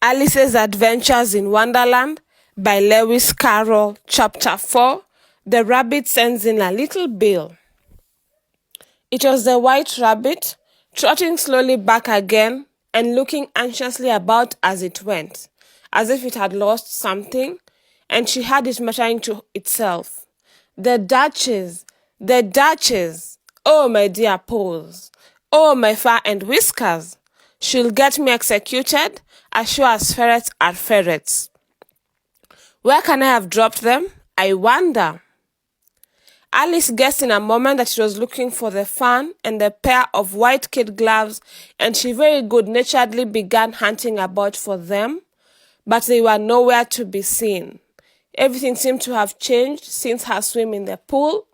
Alice's Adventures in Wonderland by Lewis Carroll, Chapter 4. The Rabbit Sends in a Little Bill. It was the White Rabbit, trotting slowly back again and looking anxiously about as it went, as if it had lost something, and she heard it muttering to itself, "The Duchess! The Duchess! Oh, my dear paws! Oh, my fur and whiskers! She'll get me executed, as sure as ferrets are ferrets. Where can I have dropped them? I wonder." Alice guessed in a moment that she was looking for the fan and the pair of white kid gloves, and she very good-naturedly began hunting about for them, but they were nowhere to be seen. Everything seemed to have changed since her swim in the pool,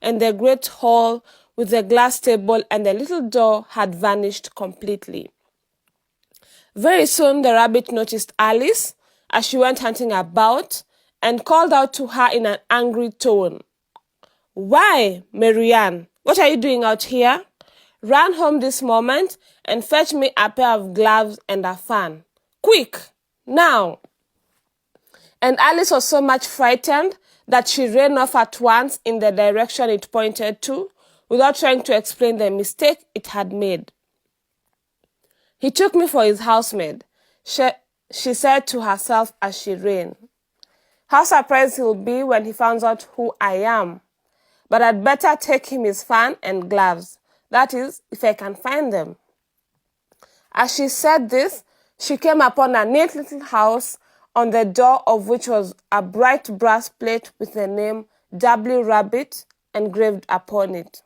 and the great hall with the glass table and the little door had vanished completely. Very soon the rabbit noticed Alice as she went hunting about and called out to her in an angry tone, "Why, Marianne, what are you doing out here? Run home this moment and fetch me a pair of gloves and a fan. Quick, now!" And Alice was so much frightened that she ran off at once in the direction it pointed to, without trying to explain the mistake it had made. "He took me for his housemaid," she said to herself as she ran. "How surprised he'll be when he finds out who I am. But I'd better take him his fan and gloves. That is, if I can find them." As she said this, she came upon a neat little house, on the door of which was a bright brass plate with the name W. Rabbit engraved upon it.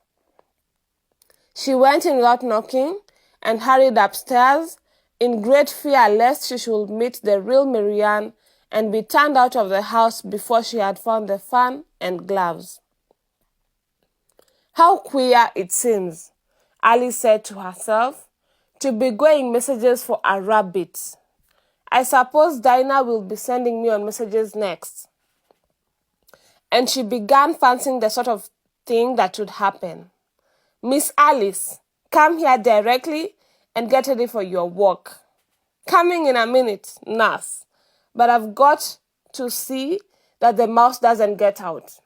She went in without knocking and hurried upstairs, in great fear lest she should meet the real Marianne and be turned out of the house before she had found the fan and gloves. "How queer it seems," Alice said to herself, "to be going messages for a rabbit. I suppose Dinah will be sending me on messages next." And she began fancying the sort of thing that would happen. "Miss Alice, come here directly and get ready for your walk." "Coming in a minute, nurse, but I've got to see that the mouse doesn't get out.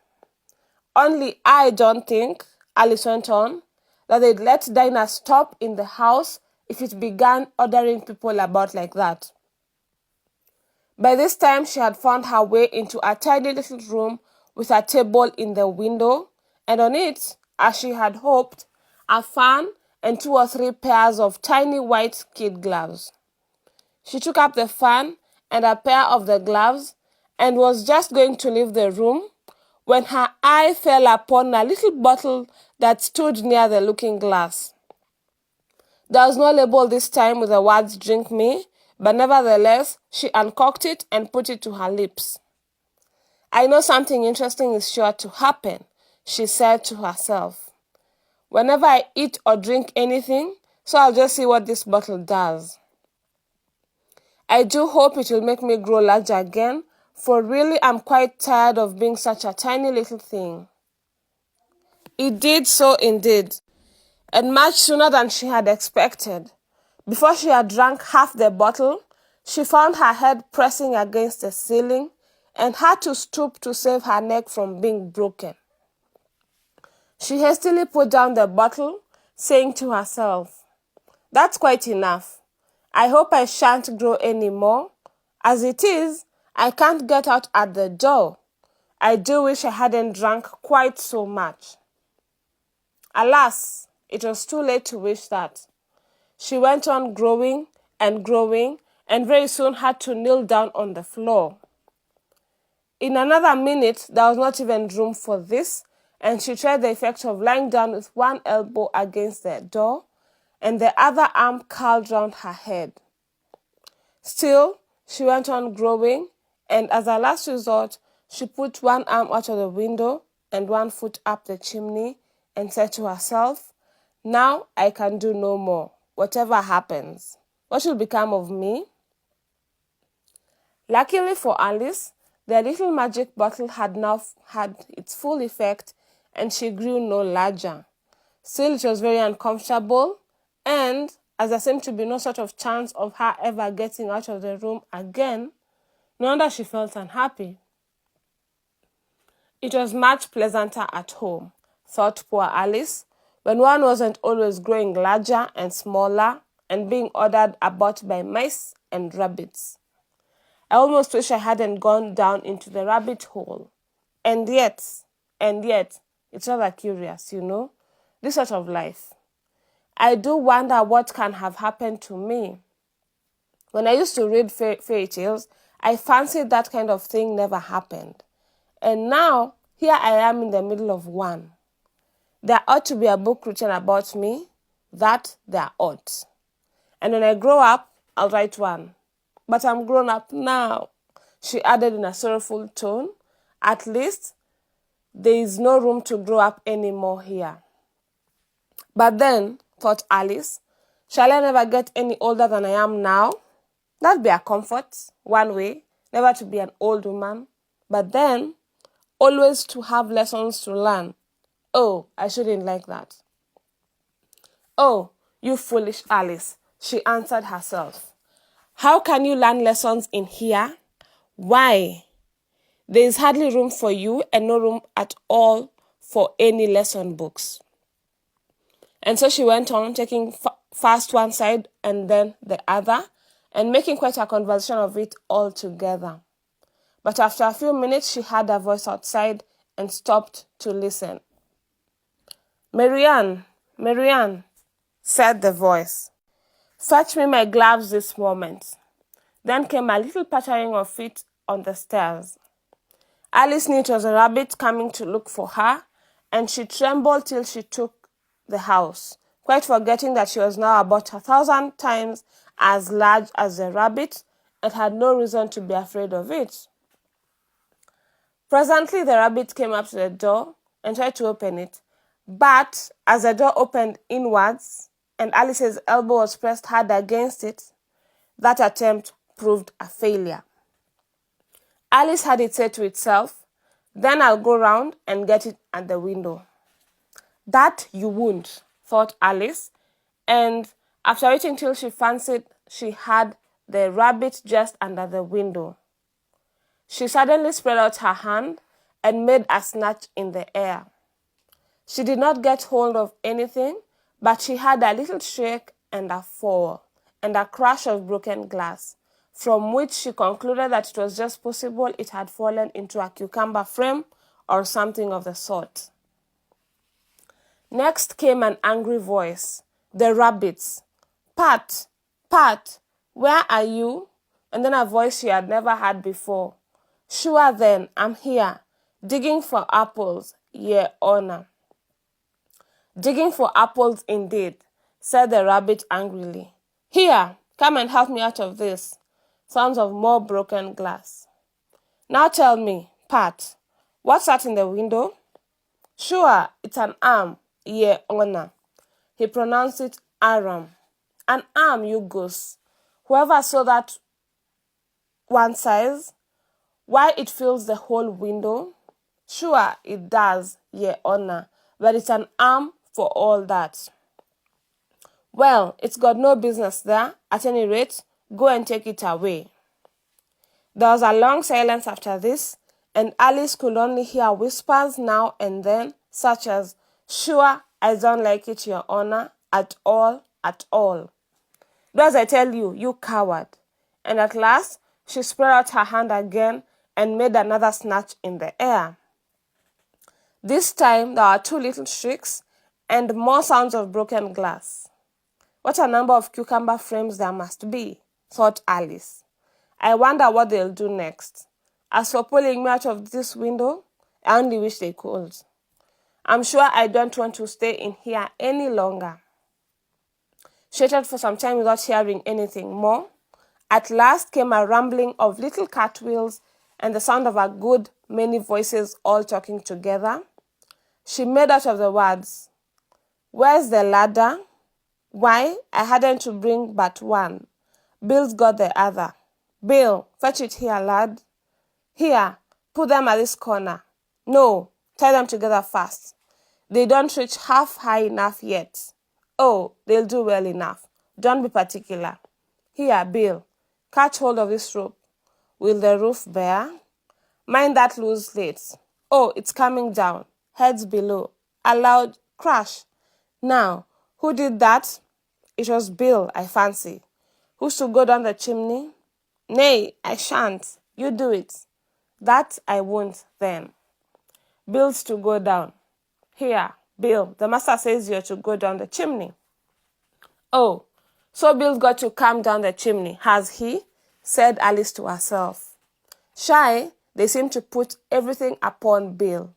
Only I don't think," Alice went on, "that they'd let Dinah stop in the house if it began ordering people about like that." By this time, she had found her way into a tiny little room with a table in the window, and on it, as she had hoped, a fan and 2 or 3 pairs of tiny white kid gloves. She took up the fan and a pair of the gloves and was just going to leave the room when her eye fell upon a little bottle that stood near the looking-glass. There was no label this time with the words "Drink Me," but nevertheless, she uncorked it and put it to her lips. "I know something interesting is sure to happen," she said to herself, "whenever I eat or drink anything, so I'll just see what this bottle does. I do hope it will make me grow large again, for really I'm quite tired of being such a tiny little thing." It did so indeed, and much sooner than she had expected. Before she had drunk half the bottle, she found her head pressing against the ceiling and had to stoop to save her neck from being broken. She hastily put down the bottle, saying to herself, "That's quite enough. I hope I shan't grow any more. As it is, I can't get out at the door. I do wish I hadn't drunk quite so much." Alas, it was too late to wish that. She went on growing and growing, and very soon had to kneel down on the floor. In another minute, there was not even room for this, and she tried the effect of lying down with one elbow against the door and the other arm curled round her head. Still, she went on growing, and as a last resort, she put one arm out of the window and one foot up the chimney and said to herself, "Now I can do no more. Whatever happens, what will become of me?" Luckily for Alice, the little magic bottle had now had its full effect, and she grew no larger. Still, it was very uncomfortable, and, as there seemed to be no sort of chance of her ever getting out of the room again, no wonder she felt unhappy. It was much pleasanter at home, thought poor Alice, when one wasn't always growing larger and smaller and being ordered about by mice and rabbits. I almost wish I hadn't gone down into the rabbit hole. And yet, it's rather curious, this sort of life. I do wonder what can have happened to me. When I used to read fairy tales, I fancied that kind of thing never happened. And now, here I am in the middle of one. There ought to be a book written about me. That there ought. And when I grow up, I'll write one. But I'm grown up now, she added in a sorrowful tone. At least, there is no room to grow up anymore here. But then, thought Alice, shall I never get any older than I am now? That'd be a comfort, one way, never to be an old woman. But then, always to have lessons to learn. Oh, I shouldn't like that. Oh, you foolish Alice, she answered herself. How can you learn lessons in here? Why? There is hardly room for you and no room at all for any lesson books. And so she went on, taking first one side and then the other, and making quite a conversation of it all together. But after a few minutes, she heard a voice outside and stopped to listen. Marianne, said the voice. Fetch me my gloves this moment. Then came a little pattering of feet on the stairs. Alice knew it was a rabbit coming to look for her, and she trembled till she took the house, quite forgetting that she was now about 1,000 times as large as the rabbit and had no reason to be afraid of it. Presently, the rabbit came up to the door and tried to open it, but as the door opened inwards and Alice's elbow was pressed hard against it, that attempt proved a failure. Alice had it said to itself, then I'll go round and get it at the window. That you won't, thought Alice, and after waiting till she fancied she had the rabbit just under the window, she suddenly spread out her hand and made a snatch in the air. She did not get hold of anything, but she heard a little shake and a fall, and a crash of broken glass, from which she concluded that it was just possible it had fallen into a cucumber frame or something of the sort. Next came an angry voice, the rabbit's. Pat, where are you? And then a voice she had never heard before. Sure then, I'm here, digging for apples, Your Honor. Digging for apples indeed, said the rabbit angrily. Here, come and help me out of this. Sounds of more broken glass. Now tell me, Pat, what's that in the window? Sure, it's an arm, Your Honor. He pronounced it aram. An arm, you goose. Whoever saw that one size, why it fills the whole window? Sure, it does, Your Honor, but it's an arm for all that. Well, it's got no business there. At any rate, go and take it away. There was a long silence after this, and Alice could only hear whispers now and then, such as, Sure, I don't like it, Your Honor, at all. Do as I tell you, you coward. And at last, she spread out her hand again and made another snatch in the air. This time, there were two little shrieks and more sounds of broken glass. What a number of cucumber frames there must be, thought Alice. I wonder what they'll do next. As for pulling me out of this window, I only wish they could. I'm sure I don't want to stay in here any longer. She waited for some time without hearing anything more. At last came a rumbling of little cartwheels and the sound of a good many voices all talking together. She made out of the words, Where's the ladder? Why, I hadn't to bring but one. Bill's got the other. Bill, fetch it here, lad. Here, put them at this corner. No, tie them together fast. They don't reach half high enough yet. Oh, they'll do well enough. Don't be particular. Here, Bill, catch hold of this rope. Will the roof bear? Mind that loose slate. Oh, it's coming down. Heads below. A loud crash. Now, who did that? It was Bill, I fancy. Who's to go down the chimney? Nay, I shan't. You do it. That I won't then. Bill's to go down. Here, Bill, the master says you're to go down the chimney. Oh, so Bill's got to come down the chimney, has he? Said Alice to herself. Shy, they seem to put everything upon Bill.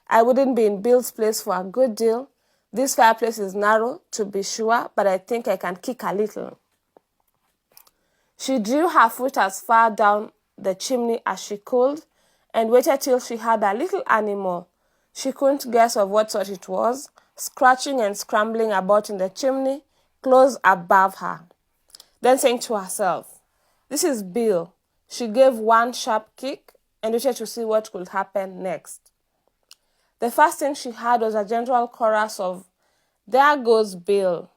I wouldn't be in Bill's place for a good deal. This fireplace is narrow, to be sure, but I think I can kick a little. She drew her foot as far down the chimney as she could, and waited till she had a little animal, she couldn't guess of what sort it was, scratching and scrambling about in the chimney, close above her. Then saying to herself, "This is Bill," she gave one sharp kick and waited to see what could happen next. The first thing she heard was a general chorus of, "There goes Bill."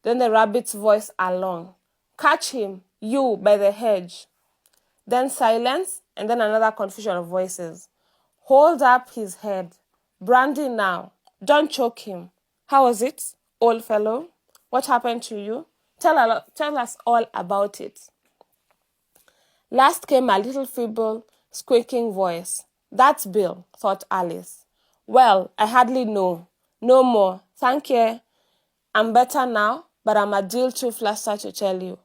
Then the rabbit's voice along, "Catch him, you, by the hedge." Then silence, and then another confusion of voices. "Hold up his head. Brandy now. Don't choke him. How was it, old fellow? What happened to you? Tell us all about it." Last came a little feeble, squeaking voice. "That's Bill," thought Alice. "Well, I hardly know. No more. Thank you. I'm better now, but I'm a deal too flustered to tell you.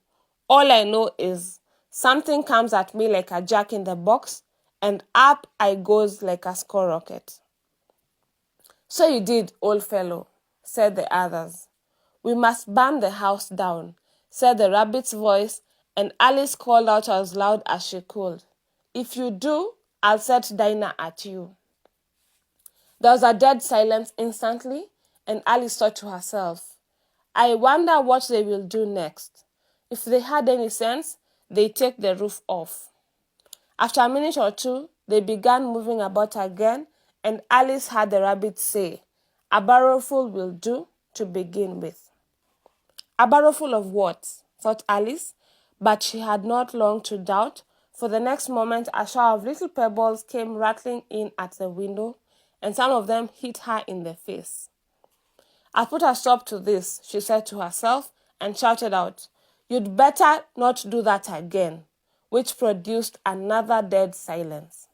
All I know is something comes at me like a jack in the box, and up I goes like a skyrocket." "So you did, old fellow," said the others. "We must burn the house down," said the rabbit's voice, and Alice called out as loud as she could, "If you do, I'll set Dinah at you." There was a dead silence instantly, and Alice thought to herself, "I wonder what they will do next. If they had any sense, they'd take the roof off." After a minute or two, they began moving about again, and Alice heard the rabbit say, "A barrowful will do to begin with." A barrowful of what? Thought Alice, but she had not long to doubt, for the next moment a shower of little pebbles came rattling in at the window, and some of them hit her in the face. "I'll put a stop to this," she said to herself, and shouted out, "You'd better not do that again," which produced another dead silence.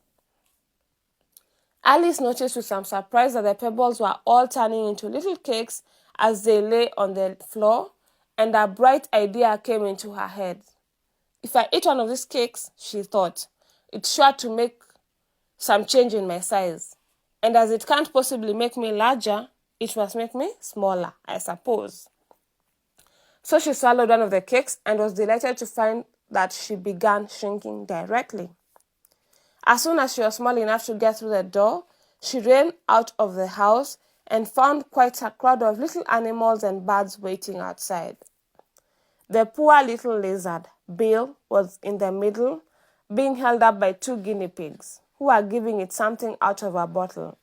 Alice noticed with some surprise that the pebbles were all turning into little cakes as they lay on the floor, and a bright idea came into her head. "If I eat one of these cakes," she thought, "it's sure to make some change in my size. And as it can't possibly make me larger, it must make me smaller, I suppose." So she swallowed one of the cakes and was delighted to find that she began shrinking directly. As soon as she was small enough to get through the door, she ran out of the house and found quite a crowd of little animals and birds waiting outside. The poor little lizard, Bill, was in the middle, being held up by 2 guinea pigs, who were giving it something out of a bottle.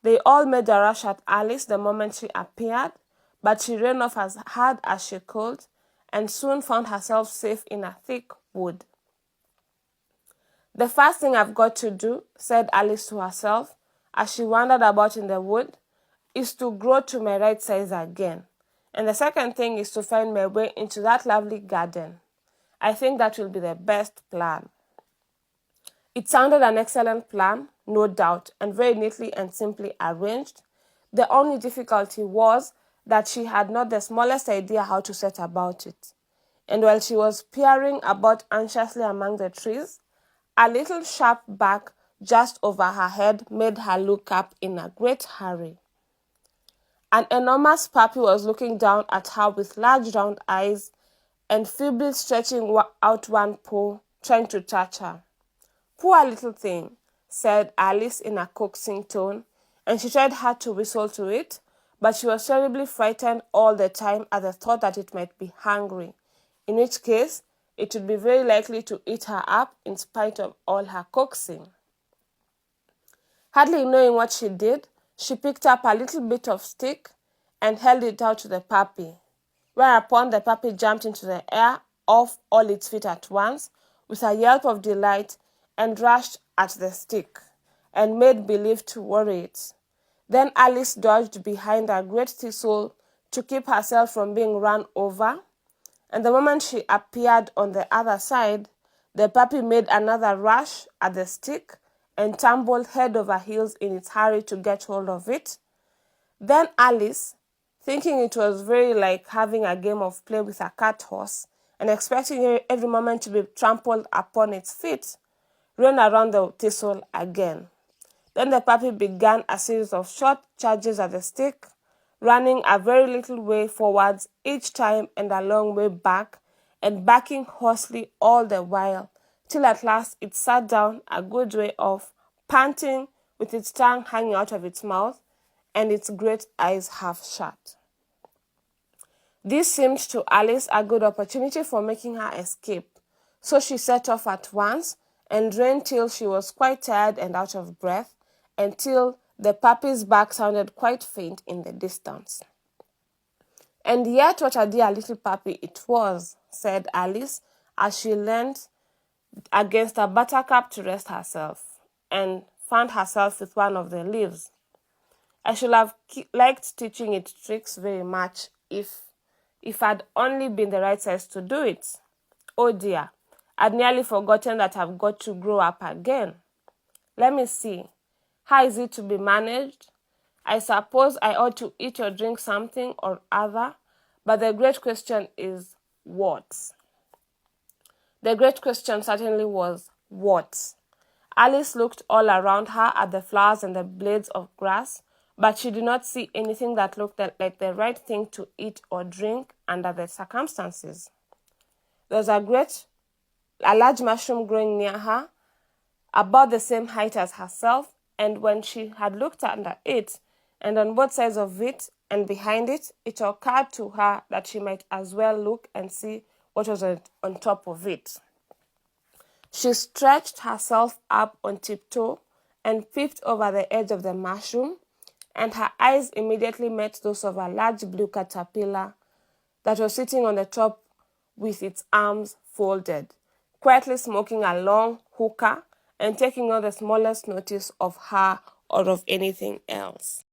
They all made a rush at Alice the moment she appeared, but she ran off as hard as she could, and soon found herself safe in a thick wood. "The first thing I've got to do," said Alice to herself, as she wandered about in the wood, "is to grow to my right size again. And the second thing is to find my way into that lovely garden. I think that will be the best plan." It sounded an excellent plan, no doubt, and very neatly and simply arranged. The only difficulty was that she had not the smallest idea how to set about it. And while she was peering about anxiously among the trees, a little sharp bark just over her head made her look up in a great hurry. An enormous puppy was looking down at her with large round eyes and feebly stretching out one paw, trying to touch her. "Poor little thing," said Alice in a coaxing tone, and she tried hard to whistle to it, but she was terribly frightened all the time at the thought that it might be hungry, in which case it would be very likely to eat her up in spite of all her coaxing. Hardly knowing what she did, she picked up a little bit of stick and held it out to the puppy. whereupon the puppy jumped into the air off all its feet at once, with a yelp of delight, and rushed at the stick, and made believe to worry it. Then Alice dodged behind a great thistle to keep herself from being run over, and the moment she appeared on the other side, the puppy made another rush at the stick and tumbled head over heels in its hurry to get hold of it. Then Alice, thinking it was very like having a game of play with a cart horse and expecting every moment to be trampled upon its feet, ran around the thistle again. Then the puppy began a series of short charges at the stick, running a very little way forwards each time and a long way back, and barking hoarsely all the while, till at last it sat down a good way off, panting, with its tongue hanging out of its mouth, and its great eyes half shut. This seemed to Alice a good opportunity for making her escape, so she set off at once, and ran till she was quite tired and out of breath, until the puppy's bark sounded quite faint in the distance. "And yet what a dear little puppy it was," said Alice, as she leaned against a buttercup to rest herself, and fanned herself with one of the leaves. "I should have liked teaching it tricks very much if I'd only been the right size to do it. Oh dear, I'd nearly forgotten that I've got to grow up again. Let me see. How is it to be managed? I suppose I ought to eat or drink something or other, but the great question is what?" The great question certainly was what. Alice looked all around her at the flowers and the blades of grass, but she did not see anything that looked like the right thing to eat or drink under the circumstances. There was a large mushroom growing near her, about the same height as herself, and when she had looked under it, and on both sides of it and behind it, it occurred to her that she might as well look and see what was on top of it. She stretched herself up on tiptoe and peeped over the edge of the mushroom, and her eyes immediately met those of a large blue caterpillar that was sitting on the top with its arms folded, quietly smoking a long hookah and taking not the smallest notice of her or of anything else.